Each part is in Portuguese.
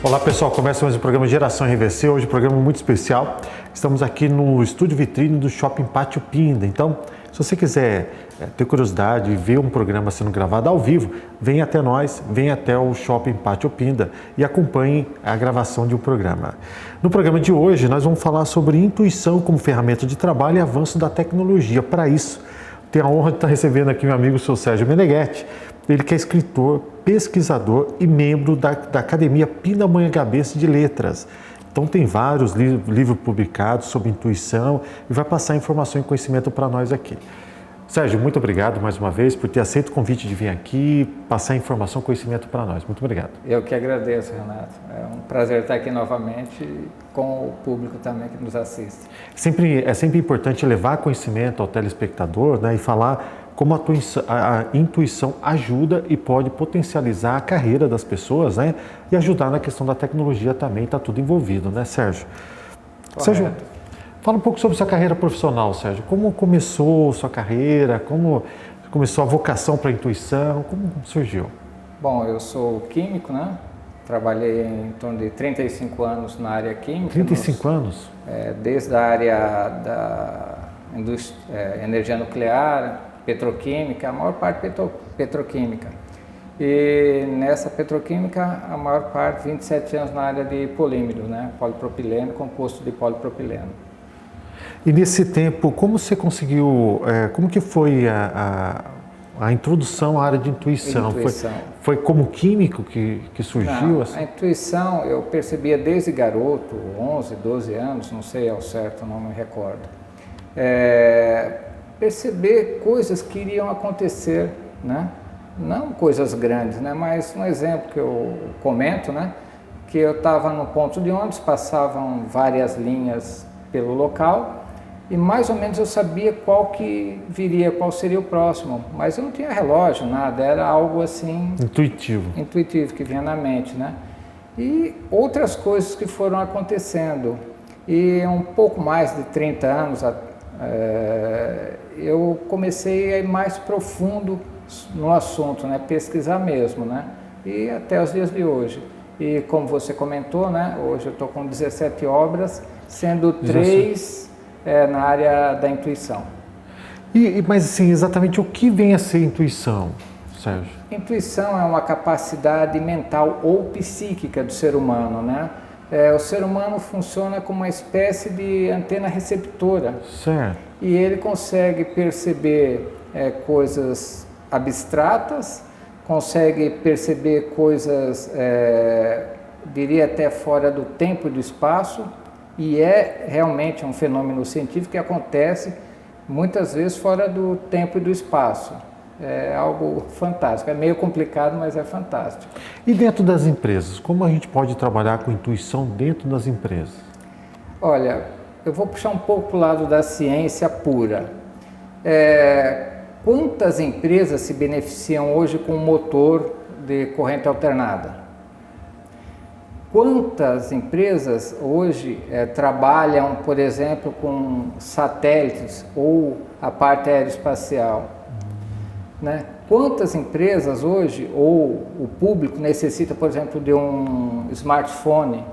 Olá pessoal, começa mais um programa Geração RVC, hoje um programa muito especial. Estamos aqui no estúdio vitrine do Shopping Pátio Pinda. Então, se você quiser ter curiosidade e ver um programa sendo gravado ao vivo, venha até nós, venha até o Shopping Pátio Pinda e acompanhe a gravação de um programa. No programa de hoje, nós vamos falar sobre intuição como ferramenta de trabalho e avanço da tecnologia. Para isso, tenho a honra de estar recebendo aqui meu amigo, o seu Sérgio Meneghetti. Ele que é escritor, pesquisador e membro da Academia Pindamonhangabense de Letras. Então tem vários livros publicados sobre intuição e vai passar informação e conhecimento para nós aqui. Sérgio, muito obrigado mais uma vez por ter aceito o convite de vir aqui, passar informação e conhecimento para nós. Muito obrigado. Eu que agradeço, Renato. É um prazer estar aqui novamente com o público também que nos assiste. É sempre importante levar conhecimento ao telespectador, né, e falar como a intuição ajuda e pode potencializar a carreira das pessoas, né? E ajudar na questão da tecnologia também, está tudo envolvido, né, Sérgio? Correto. Sérgio, fala um pouco sobre sua carreira profissional, Sérgio. Como começou sua carreira? Como começou a vocação para a intuição? Como surgiu? Bom, eu sou químico, né? Trabalhei em torno de 35 anos na área química. 35 anos? Desde a área da energia nuclear, petroquímica, a maior parte petroquímica. E nessa petroquímica, a maior parte, 27 anos na área de polímero, né? Polipropileno, composto de polipropileno. E nesse tempo, como você conseguiu, como que foi a introdução à área de intuição? Foi como químico que surgiu? Não, assim? A intuição eu percebia desde garoto, 11, 12 anos, não sei ao certo, não me recordo. Perceber coisas que iriam acontecer, né? Não coisas grandes, né? Mas um exemplo que eu comento, né? Que eu estava no ponto de ônibus, passavam várias linhas pelo local e mais ou menos eu sabia qual que viria, qual seria o próximo, mas eu não tinha relógio, nada, era algo assim... Intuitivo que vinha na mente, né? E outras coisas que foram acontecendo. E um pouco mais de 30 anos eu comecei a ir mais profundo no assunto, né? Pesquisar mesmo, né? E até os dias de hoje. E como você comentou, né? Hoje eu estou com 17 obras, sendo 3 na área da intuição. Mas assim, exatamente o que vem a ser intuição, Sérgio? Intuição é uma capacidade mental ou psíquica do ser humano, né? O ser humano funciona como uma espécie de antena receptora. Certo. E ele consegue perceber coisas abstratas, consegue perceber coisas, diria até fora do tempo e do espaço, e é realmente um fenômeno científico que acontece muitas vezes fora do tempo e do espaço. É algo fantástico, é meio complicado, mas é fantástico. E dentro das empresas, como a gente pode trabalhar com intuição dentro das empresas? Olha, eu vou puxar um pouco para o lado da ciência pura. Quantas empresas se beneficiam hoje com motor de corrente alternada? Quantas empresas hoje trabalham, por exemplo, com satélites ou a parte aeroespacial? Né? Quantas empresas hoje, ou o público necessita, por exemplo, de um smartphone?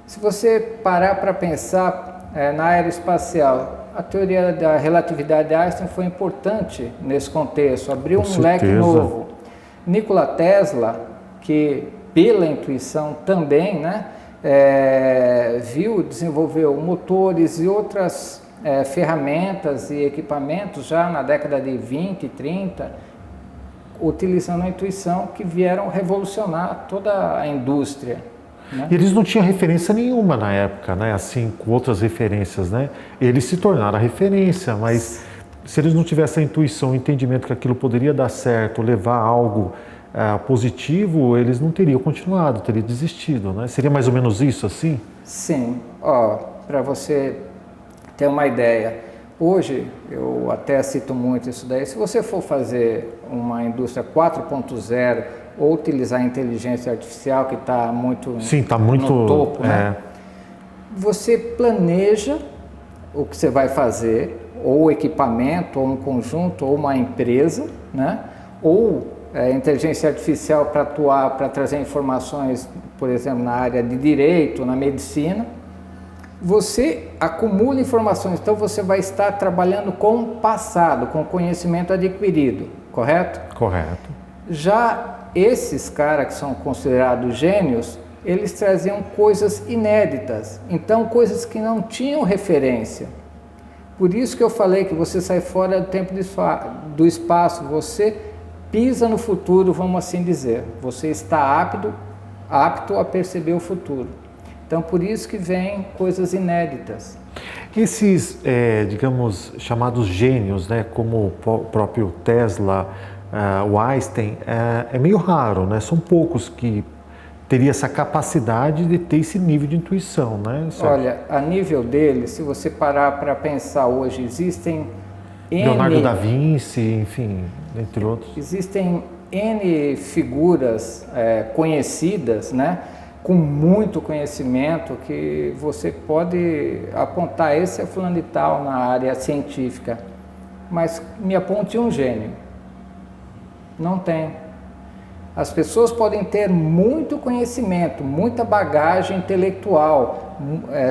Se você parar para pensar na aeroespacial, a teoria da relatividade de Einstein foi importante nesse contexto, abriu um leque novo. Nikola Tesla, que pela intuição também, né, desenvolveu motores e outras ferramentas e equipamentos já na década de 20 e 30, utilizando a intuição, que vieram revolucionar toda a indústria. Né? E eles não tinham referência nenhuma na época, né? Assim, com outras referências, né? Eles se tornaram a referência, mas se eles não tivessem a intuição, o entendimento que aquilo poderia dar certo, levar a algo positivo, eles não teriam continuado, teriam desistido, né? Seria mais ou menos isso, assim? Sim. Para você ter uma ideia, hoje, eu até cito muito isso daí, se você for fazer uma indústria 4.0 ou utilizar a inteligência artificial, que está muito, no topo, né? Você planeja o que você vai fazer, ou equipamento, ou um conjunto, ou uma empresa, né? Ou inteligência artificial para atuar, para trazer informações, por exemplo, na área de direito, na medicina. Você acumula informações, então você vai estar trabalhando com o passado, com conhecimento adquirido, correto? Correto. Já esses caras que são considerados gênios, eles traziam coisas inéditas, então coisas que não tinham referência. Por isso que eu falei que você sai fora do tempo do espaço, você pisa no futuro, vamos assim dizer. Você está apto a perceber o futuro. Então, por isso que vem coisas inéditas. Esses, digamos, chamados gênios, né, como o próprio Tesla, o Einstein, é meio raro, né? São poucos que teriam essa capacidade de ter esse nível de intuição, né? Certo? Olha, a nível dele, se você parar para pensar hoje, existem Leonardo da Vinci, enfim, entre outros. Existem N figuras conhecidas, né, com muito conhecimento, que você pode apontar, esse é fulano de tal na área científica, mas me aponte um gênio. Não tem. As pessoas podem ter muito conhecimento, muita bagagem intelectual,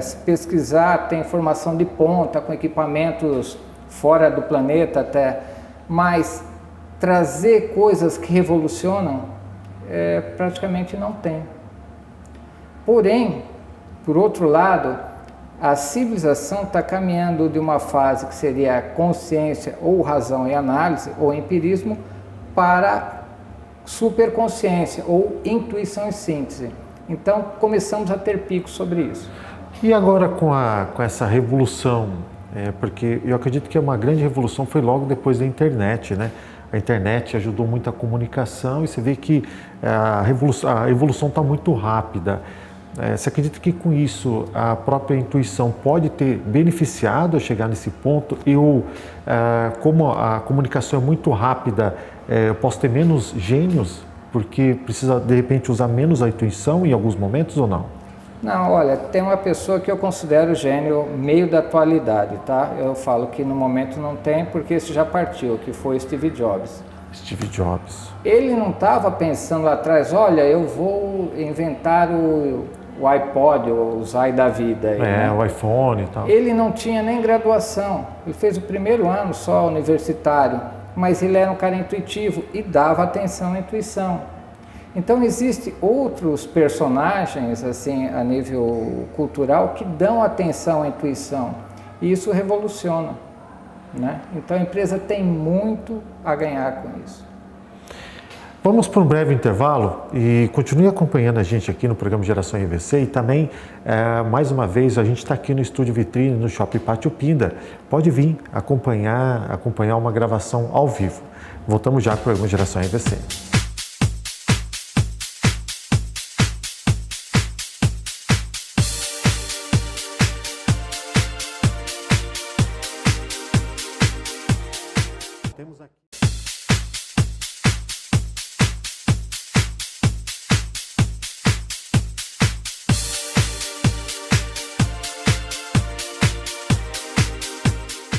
se pesquisar, tem informação de ponta, com equipamentos fora do planeta até, mas trazer coisas que revolucionam, praticamente não tem. Porém, por outro lado, a civilização está caminhando de uma fase que seria consciência ou razão e análise, ou empirismo, para superconsciência ou intuição e síntese. Então, começamos a ter picos sobre isso. E agora com essa revolução, porque eu acredito que uma grande revolução foi logo depois da internet, né? A internet ajudou muito a comunicação e você vê que a evolução está muito rápida. Você acredita que com isso a própria intuição pode ter beneficiado a chegar nesse ponto? Como a comunicação é muito rápida, eu posso ter menos gênios porque precisa de repente usar menos a intuição em alguns momentos ou não? Não, olha, tem uma pessoa que eu considero gênio meio da atualidade, tá? Eu falo que no momento não tem porque esse já partiu, que foi Steve Jobs. Steve Jobs. Ele não estava pensando lá atrás, olha, eu vou inventar o iPod, o Zai da vida. Aí, né? O iPhone e tal. Ele não tinha nem graduação, ele fez o primeiro ano só universitário, mas ele era um cara intuitivo e dava atenção à intuição. Então, existem outros personagens, assim, a nível cultural, que dão atenção à intuição, e isso revoluciona, né? Então, a empresa tem muito a ganhar com isso. Vamos para um breve intervalo e continue acompanhando a gente aqui no programa Geração RVC e também, mais uma vez, a gente está aqui no Estúdio Vitrine, no Shopping Pátio Pinda. Pode vir acompanhar uma gravação ao vivo. Voltamos já para o programa Geração RVC. Temos aqui.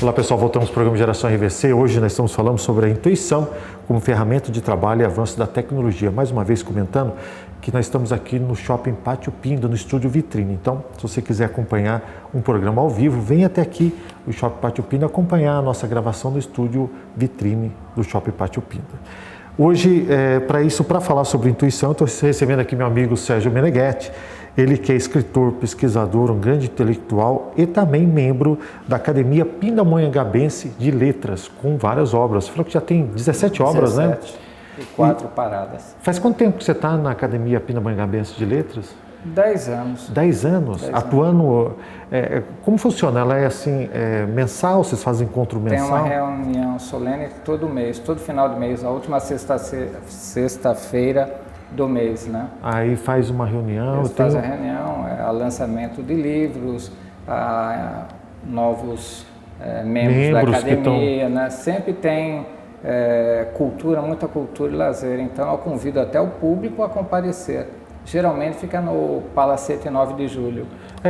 Olá pessoal, voltamos ao programa Geração RVC. Hoje nós estamos falando sobre a intuição como ferramenta de trabalho e avanço da tecnologia. Mais uma vez comentando que nós estamos aqui no Shopping Pátio Pinda, no Estúdio Vitrine. Então, se você quiser acompanhar um programa ao vivo, venha até aqui, o Shopping Pátio Pinda, acompanhar a nossa gravação no Estúdio Vitrine do Shopping Pátio Pinda. Hoje, para falar sobre intuição, eu estou recebendo aqui meu amigo Sérgio Meneghetti. Ele que é escritor, pesquisador, um grande intelectual e também membro da Academia Pindamonhangabense de Letras, com várias obras. Você falou que já tem 17 obras, né? 17 e 4 paradas. Faz quanto tempo que você está na Academia Pindamonhangabense de Letras? 10 anos. 10 anos? 10 atuando. Como funciona? Ela é assim, mensal? Vocês fazem encontro mensal? Tem uma reunião solene todo mês, todo final de mês, a última sexta-feira do mês, né? Aí faz uma reunião. Eles fazem a reunião, lançamento de livros, novos membros da academia, né? Sempre tem cultura, muita cultura e lazer, então eu convido até o público a comparecer. Geralmente fica no Palacete 9 de Julho.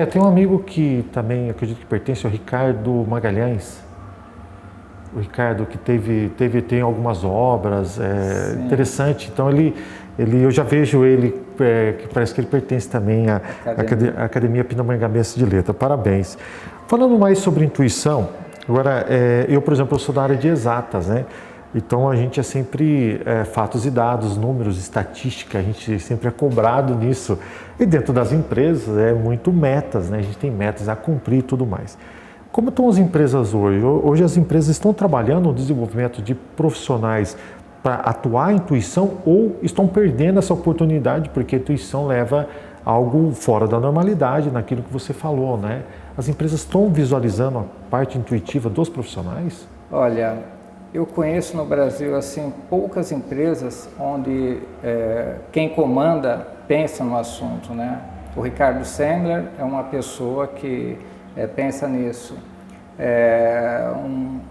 Tem um amigo que também, acredito que pertence ao Ricardo Magalhães. o Ricardo, que tem algumas obras, interessante. Então eu já vejo ele, que parece que ele pertence também à Academia Pindamonhangamense de Letras. Parabéns. Falando mais sobre intuição, agora, eu, por exemplo, eu sou da área de exatas, né? Então a gente é sempre fatos e dados, números, estatística, a gente sempre é cobrado nisso. E dentro das empresas é muito metas, né? A gente tem metas a cumprir e tudo mais. Como estão as empresas hoje? Hoje as empresas estão trabalhando no desenvolvimento de profissionais para atuar a intuição ou estão perdendo essa oportunidade porque a intuição leva a algo fora da normalidade, naquilo que você falou, né? As empresas estão visualizando a parte intuitiva dos profissionais? Olha, eu conheço no Brasil assim poucas empresas onde quem comanda pensa no assunto, né? O Ricardo Sandler é uma pessoa que pensa nisso.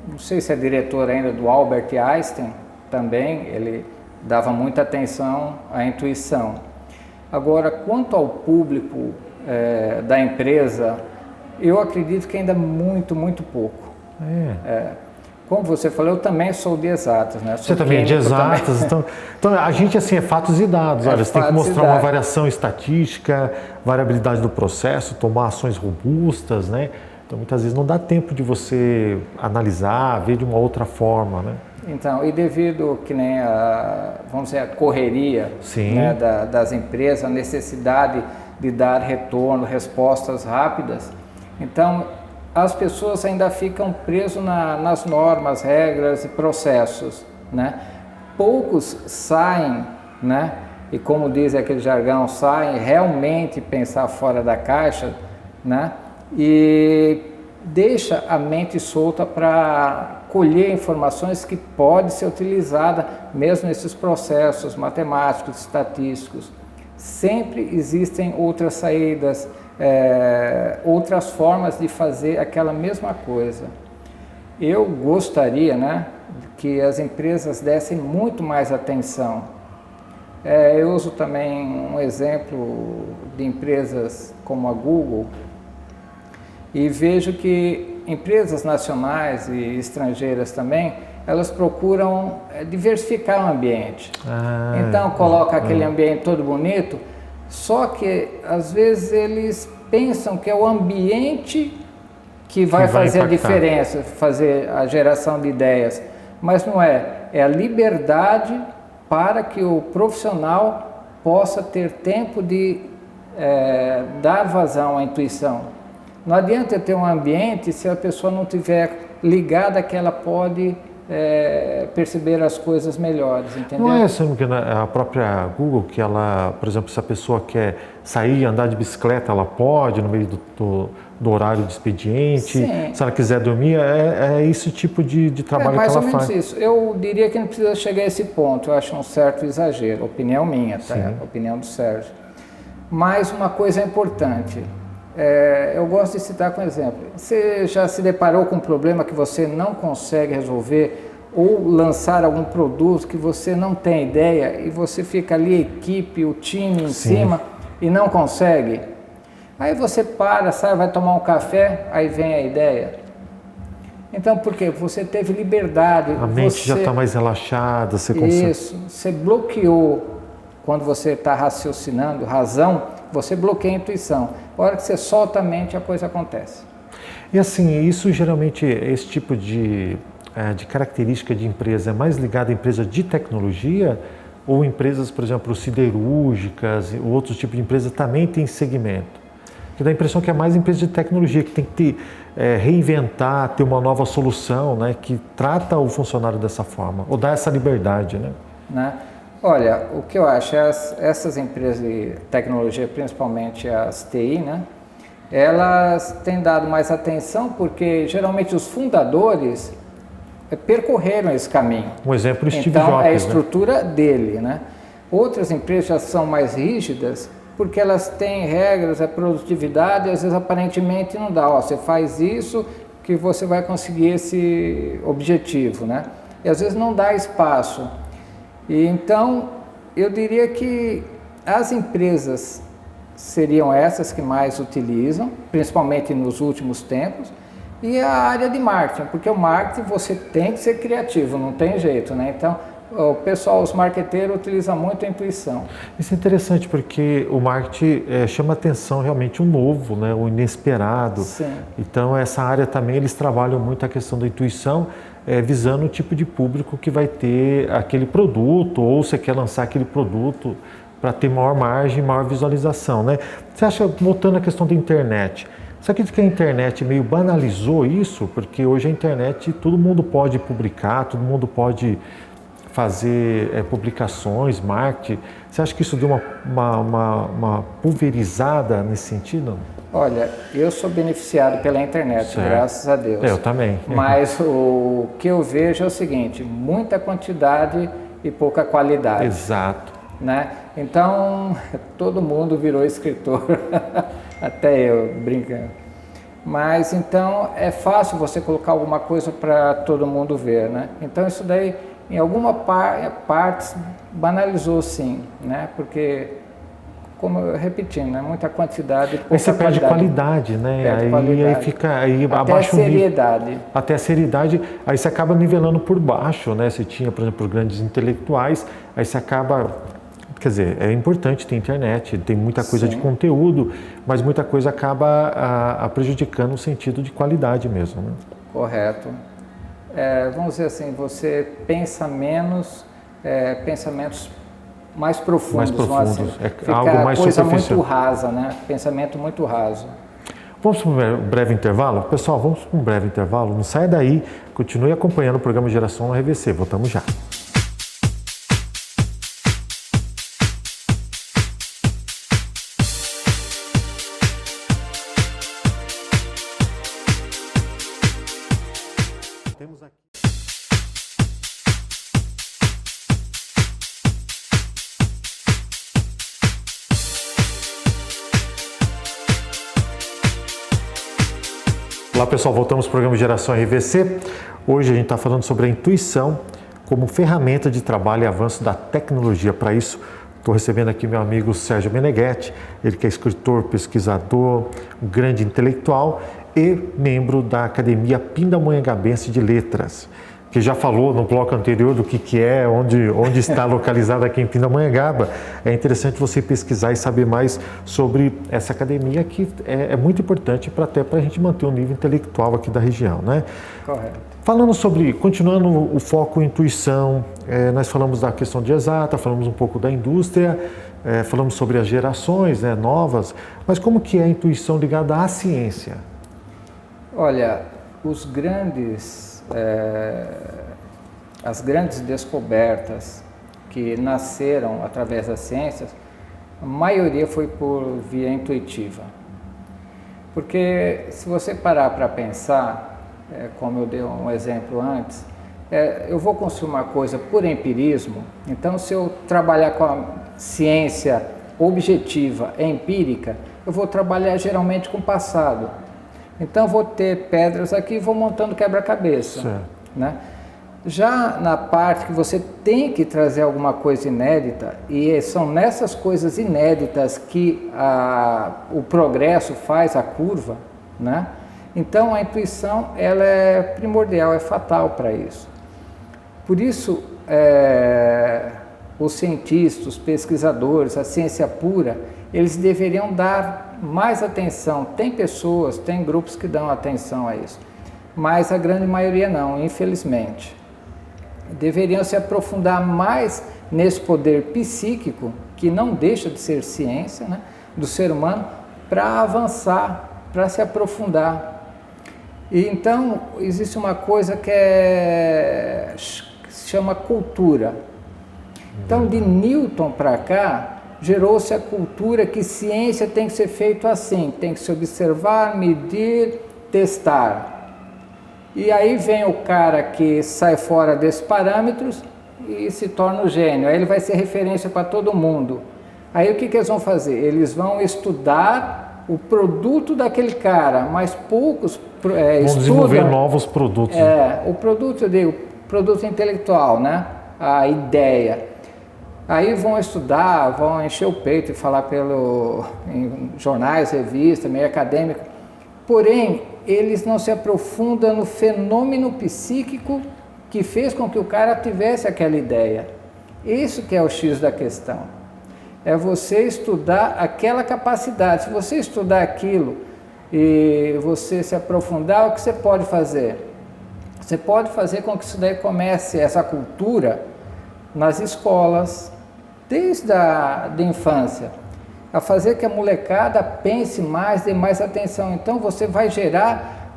Não sei se é diretor ainda do Albert Einstein, também ele dava muita atenção à intuição. Agora, quanto ao público da empresa, eu acredito que ainda muito pouco. Como você falou, eu também sou de exatas, né? Você também é de exatas, então a gente assim é fatos e dados. Olha, você tem que mostrar uma variação estatística, variabilidade do processo, tomar ações robustas, né? Então muitas vezes não dá tempo de você analisar, ver de uma outra forma, né? Então, e devido que nem vamos dizer, a correria, né, das empresas, a necessidade de dar retorno, respostas rápidas, então as pessoas ainda ficam presas nas normas, regras e processos, né? Poucos saem, né? E como diz aquele jargão, saem realmente pensar fora da caixa, né? E deixa a mente solta para colher informações que pode ser utilizada mesmo nesses processos matemáticos, estatísticos. Sempre existem outras saídas, outras formas de fazer aquela mesma coisa. Eu gostaria, né, que as empresas dessem muito mais atenção. Eu uso também um exemplo de empresas como a Google e vejo que empresas nacionais e estrangeiras também, elas procuram diversificar o ambiente. Então coloca aquele ambiente todo bonito, só que às vezes eles pensam que é o ambiente que vai fazer impactar a diferença, fazer a geração de ideias, mas não é a liberdade para que o profissional possa ter tempo de dar vazão à intuição. Não adianta ter um ambiente se a pessoa não tiver ligada que ela pode perceber as coisas melhores, entendeu? Não é assim que a própria Google, que ela, por exemplo, se a pessoa quer sair e andar de bicicleta, ela pode no meio do horário de expediente. Sim. Se ela quiser dormir, é esse tipo de trabalho que ela faz. Mais ou menos isso. Eu diria que não precisa chegar a esse ponto, eu acho um certo exagero, opinião minha, tá? Opinião do Sérgio. Mas uma coisa importante, eu gosto de citar com exemplo. Você já se deparou com um problema que você não consegue resolver ou lançar algum produto que você não tem ideia e você fica ali, a equipe, o time em cima e não consegue? Aí você para, sai, vai tomar um café, aí vem a ideia. Então, por quê? Você teve liberdade. A mente já está mais relaxada, você consegue. Isso, você bloqueou. Quando você está raciocinando, razão, você bloqueia a intuição. A hora que você solta a mente, a coisa acontece. E assim, isso geralmente, esse tipo de característica de empresa é mais ligado à empresa de tecnologia ou empresas, por exemplo, siderúrgicas, ou outros tipos de empresas também tem segmento? Que dá a impressão que é mais empresa de tecnologia, que tem que reinventar, ter uma nova solução, né, que trata o funcionário dessa forma, ou dá essa liberdade, né? Olha, o que eu acho, essas empresas de tecnologia, principalmente as TI, né, elas têm dado mais atenção porque geralmente os fundadores percorreram esse caminho. Um exemplo, Steve Jobs. Então, é a estrutura dele, né? Outras empresas já são mais rígidas porque elas têm regras, a produtividade, e às vezes aparentemente não dá. Você faz isso que você vai conseguir esse objetivo, né? E às vezes não dá espaço. E então, eu diria que as empresas seriam essas que mais utilizam, principalmente nos últimos tempos, E a área de marketing, porque o marketing você tem que ser criativo, não tem jeito, né? Então, o pessoal, os marqueteiros utilizam muito a intuição. Isso é interessante porque o marketing chama atenção realmente o novo, né? O inesperado. Sim. Então essa área também eles trabalham muito a questão da intuição, visando o tipo de público que vai ter aquele produto ou você quer lançar aquele produto para ter maior margem, maior visualização, né? Você acha, voltando à questão da internet, você acredita que a internet meio banalizou isso? Porque hoje a internet todo mundo pode publicar, todo mundo pode fazer publicações, marketing. Você acha que isso deu uma pulverizada nesse sentido? Olha, eu sou beneficiado pela internet, certo. Graças a Deus. Eu também. Mas o que eu vejo é o seguinte, muita quantidade e pouca qualidade. Exato. Né? Então, todo mundo virou escritor, até eu brincando. Mas então é fácil você colocar alguma coisa para todo mundo ver, né? Então isso daí em alguma parte banalizou sim, né? Porque, como eu repetindo, né? Muita quantidade e pouca você perde qualidade, né? Perde aí qualidade. Fica aí até abaixo a seriedade. Até a seriedade, aí você acaba nivelando por baixo, né? Você tinha, por exemplo, grandes intelectuais, aí você acaba. Quer dizer, é importante ter internet, tem muita coisa de conteúdo, mas muita coisa acaba prejudicando o sentido de qualidade mesmo, né? Correto. Vamos dizer assim, você pensa menos, pensamentos mais profundos. Assim. Algo mais coisa superficial. muito rasa, né? Pensamento muito raso. Vamos para um breve intervalo? Pessoal, vamos para um breve intervalo. Não saia daí, continue acompanhando o programa Geração na RVC. Voltamos já. Temos aqui. Olá pessoal, voltamos ao programa Geração RVC. Hoje a gente está falando sobre a intuição como ferramenta de trabalho e avanço da tecnologia. Para isso, estou recebendo aqui meu amigo Sérgio Meneghetti, ele que é escritor, pesquisador, um grande intelectual e membro da Academia Pindamonhangabense de Letras, que já falou no bloco anterior do que é, onde está localizada aqui em Pindamonhangaba. É interessante você pesquisar e saber mais sobre essa academia, que é muito importante até para a gente manter o nível intelectual aqui da região, né? Correto. Falando continuando o foco em intuição, nós falamos da questão de exata, falamos um pouco da indústria, falamos sobre as gerações, né, novas, mas como que é a intuição ligada à ciência? Olha, as grandes descobertas que nasceram através das ciências, a maioria foi por via intuitiva. Porque se você parar para pensar, como eu dei um exemplo antes, eu vou construir uma coisa por empirismo, então se eu trabalhar com a ciência objetiva, empírica, eu vou trabalhar geralmente com o passado. Então vou ter pedras aqui e vou montando quebra-cabeça, né? Já na parte que você tem que trazer alguma coisa inédita, e são nessas coisas inéditas que o progresso faz a curva, né? Então a intuição ela é primordial, é fatal para isso. Por isso os cientistas, os pesquisadores, a ciência pura, eles deveriam dar mais atenção. Tem pessoas, tem grupos que dão atenção a isso, mas a grande maioria não, infelizmente. Deveriam se aprofundar mais nesse poder psíquico, que não deixa de ser ciência, né, do ser humano, para avançar, para se aprofundar. E então, existe uma coisa que se chama cultura. Então, de Newton para cá, gerou-se a cultura que ciência tem que ser feito assim, tem que se observar, medir, testar. E aí vem o cara que sai fora desses parâmetros e se torna o gênio, aí ele vai ser referência para todo mundo. Aí o que eles vão fazer? Eles vão estudar o produto daquele cara, mas poucos vão desenvolver novos produtos. O produto, eu digo, produto intelectual, né? A ideia. Aí vão estudar, vão encher o peito e falar em jornais, revistas, meio acadêmico. Porém, eles não se aprofundam no fenômeno psíquico que fez com que o cara tivesse aquela ideia. Isso que é o X da questão. É você estudar aquela capacidade. Se você estudar aquilo e você se aprofundar, o que você pode fazer? Você pode fazer com que isso daí comece, essa cultura, nas escolas, desde a infância, a fazer que a molecada pense mais, dê mais atenção. Então você vai gerar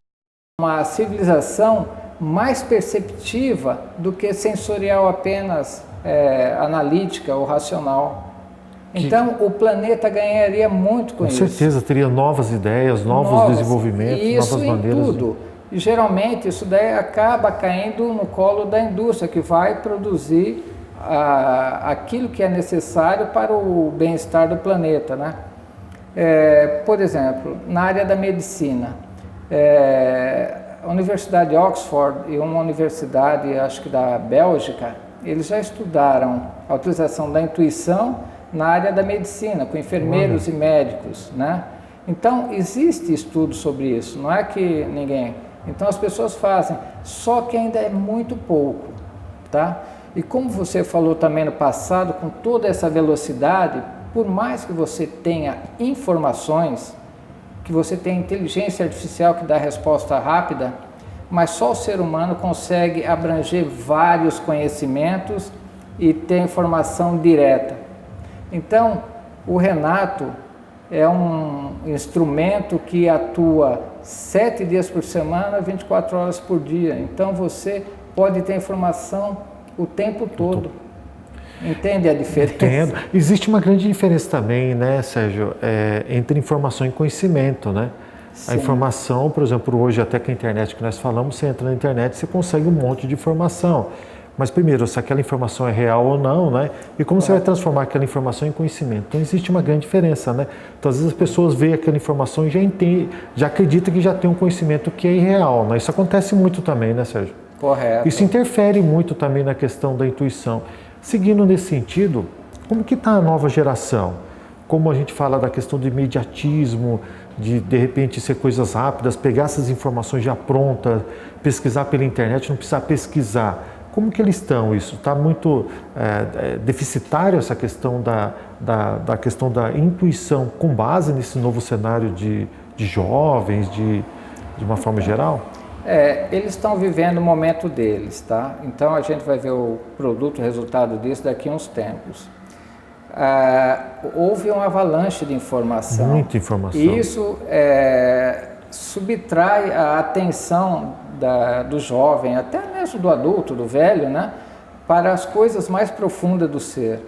uma civilização mais perceptiva do que sensorial apenas analítica ou racional. Então o planeta ganharia muito com isso. Com certeza, teria novas ideias, novos desenvolvimentos, novas maneiras. Isso em tudo. E geralmente isso daí acaba caindo no colo da indústria, que vai produzir aquilo que é necessário para o bem-estar do planeta, né? Por exemplo, na área da medicina, a Universidade de Oxford e uma universidade, acho que da Bélgica, eles já estudaram a utilização da intuição na área da medicina, com enfermeiros e médicos, né? Então, existe estudo sobre isso, não é que ninguém... Então, as pessoas fazem, só que ainda é muito pouco, tá? E como você falou também no passado, com toda essa velocidade, por mais que você tenha informações, que você tenha inteligência artificial que dá resposta rápida, mas só o ser humano consegue abranger vários conhecimentos e ter informação direta. Então, o Renato é um instrumento que atua 7 dias por semana, 24 horas por dia. Então, você pode ter informação o tempo todo. Entende a diferença? Entendo. Existe uma grande diferença também, né, Sérgio, entre informação e conhecimento, né? Sim. A informação, por exemplo, hoje até com a internet que nós falamos, você entra na internet, você consegue um monte de informação. Mas primeiro, se aquela informação é real ou não, né? E como você vai transformar aquela informação em conhecimento? Então existe uma grande diferença, né? Então às vezes as pessoas veem aquela informação e já acreditam que já tem um conhecimento que é irreal, né? Isso acontece muito também, né, Sérgio? Correto. Isso interfere muito também na questão da intuição. Seguindo nesse sentido, como que está a nova geração? Como a gente fala da questão do imediatismo, de repente ser coisas rápidas, pegar essas informações já prontas, pesquisar pela internet, não precisar pesquisar. Como que eles estão isso? Está muito deficitário essa questão da questão da intuição com base nesse novo cenário de jovens, de uma forma geral? Eles estão vivendo o momento deles, tá? Então a gente vai ver o produto, o resultado disso daqui a uns tempos. Houve uma avalanche de informação. Muita informação. E isso subtrai a atenção do jovem, até mesmo do adulto, do velho, né? Para as coisas mais profundas do ser.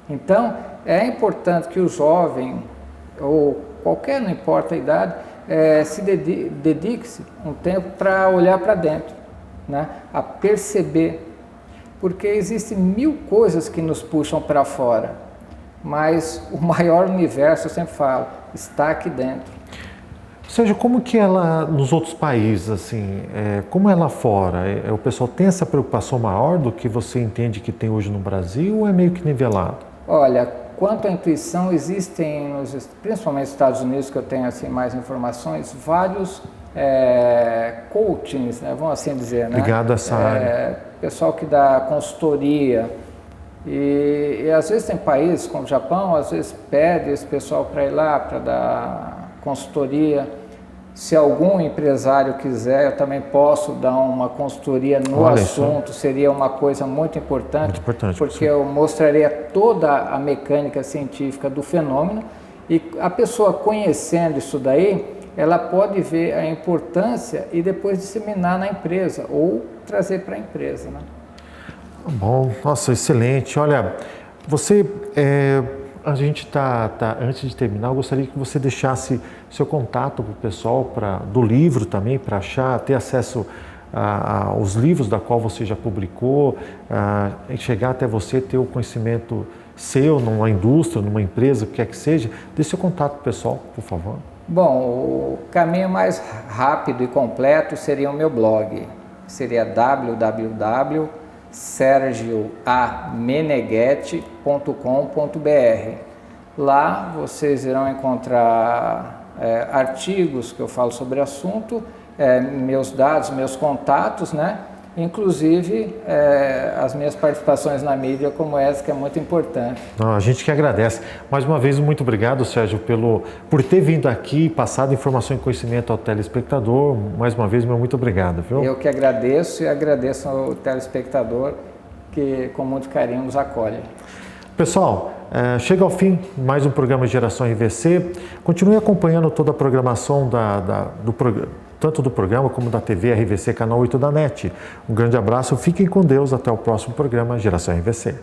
Então, é importante que o jovem, ou qualquer, não importa a idade, se dedique-se um tempo para olhar para dentro, né? A perceber, porque existem 1000 coisas que nos puxam para fora, mas o maior universo, eu sempre falo, está aqui dentro. Ou seja, como que ela, nos outros países, assim, como é lá fora? O pessoal tem essa preocupação maior do que você entende que tem hoje no Brasil ou é meio que nivelado? Olha, quanto à intuição, existem, principalmente nos Estados Unidos, que eu tenho assim, mais informações, vários coachings, né, vamos assim dizer, né? Ligado a essa área. Pessoal que dá consultoria. E às vezes tem países como o Japão, às vezes pede esse pessoal para ir lá, para dar consultoria. Se algum empresário quiser, eu também posso dar uma consultoria no assunto, seria uma coisa muito importante porque eu mostraria toda a mecânica científica do fenômeno e a pessoa conhecendo isso daí, ela pode ver a importância e depois disseminar na empresa ou trazer para a empresa, né? Bom, nossa, excelente. Olha, você, a gente antes de terminar, eu gostaria que você deixasse seu contato para o pessoal, do livro também, para ter acesso aos livros da qual você já publicou, chegar até você, ter o conhecimento seu numa indústria, numa empresa, o que quer que seja. Dê seu contato para o pessoal, por favor. Bom, o caminho mais rápido e completo seria o meu blog. Seria www.sergioameneghetti.com.br. Lá vocês irão encontrar artigos que eu falo sobre o assunto, meus dados, meus contatos, né? Inclusive as minhas participações na mídia como essa, que é muito importante. A gente que agradece. Mais uma vez, muito obrigado, Sérgio, por ter vindo aqui e passado informação e conhecimento ao telespectador. Mais uma vez, meu muito obrigado. Viu? Eu que agradeço e agradeço ao telespectador que com muito carinho nos acolhe. Pessoal, chega ao fim mais um programa Geração RVC. Continue acompanhando toda a programação do programa, tanto do programa como da TV RVC Canal 8 da NET. Um grande abraço, fiquem com Deus, até o próximo programa Geração RVC.